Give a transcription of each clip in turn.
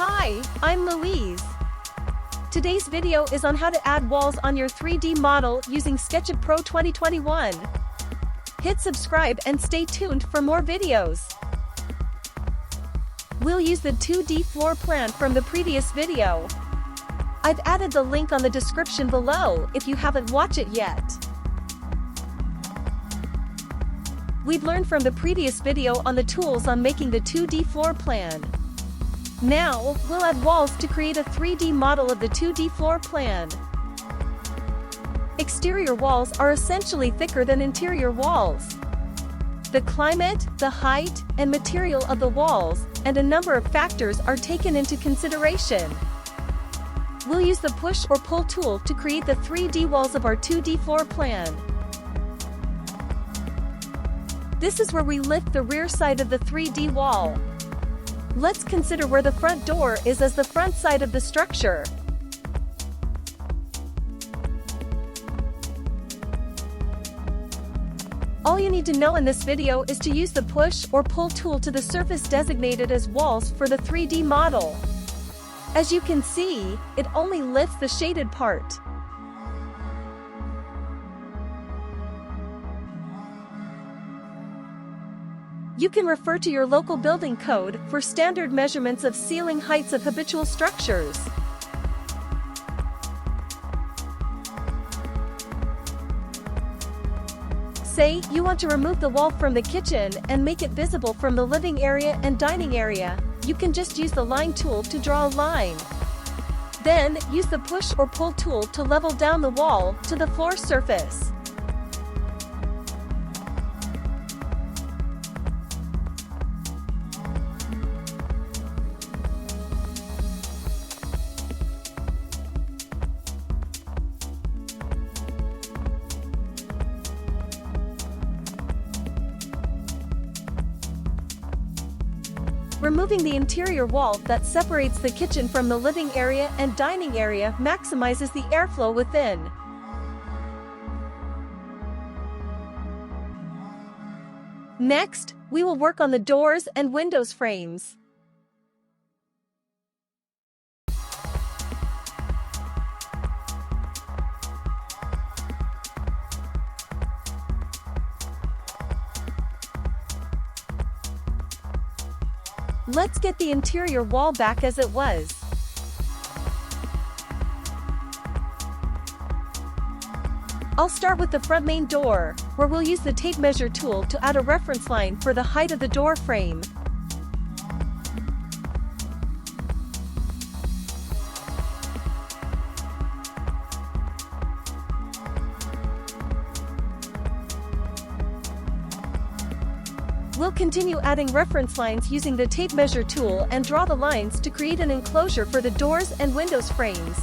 Hi, I'm Louise. Today's video is on how to add walls on your 3D model using SketchUp Pro 2021. Hit subscribe and stay tuned for more videos. We'll use the 2D floor plan from the previous video. I've added the link on the description below if you haven't watched it yet. We've learned from the previous video on the tools on making the 2D floor plan. Now, we'll add walls to create a 3D model of the 2D floor plan. Exterior walls are essentially thicker than interior walls. The climate, the height, and material of the walls, and a number of factors are taken into consideration. We'll use the push or pull tool to create the 3D walls of our 2D floor plan. This is where we lift the rear side of the 3D wall. Let's consider where the front door is as the front side of the structure. All you need to know in this video is to use the push or pull tool to the surface designated as walls for the 3D model. As you can see, it only lifts the shaded part. You can refer to your local building code for standard measurements of ceiling heights of habitual structures. Say you want to remove the wall from the kitchen and make it visible from the living area and dining area. You can just use the line tool to draw a line. Then, use the push or pull tool to level down the wall to the floor surface. Removing the interior wall that separates the kitchen from the living area and dining area maximizes the airflow within. Next, we will work on the doors and windows frames. Let's get the interior wall back as it was. I'll start with the front main door, where we'll use the tape measure tool to add a reference line for the height of the door frame. We'll continue adding reference lines using the tape measure tool and draw the lines to create an enclosure for the doors and windows frames.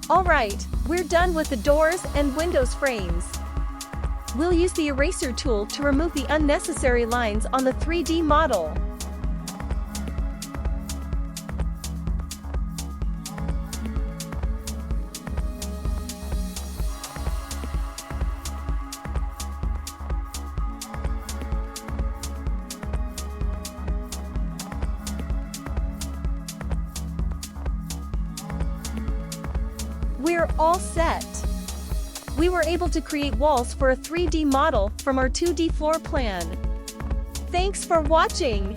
Alright, we're done with the doors and windows frames. We'll use the eraser tool to remove the unnecessary lines on the 3D model. We're all set. We were able to create walls for a 3D model from our 2D floor plan. Thanks for watching.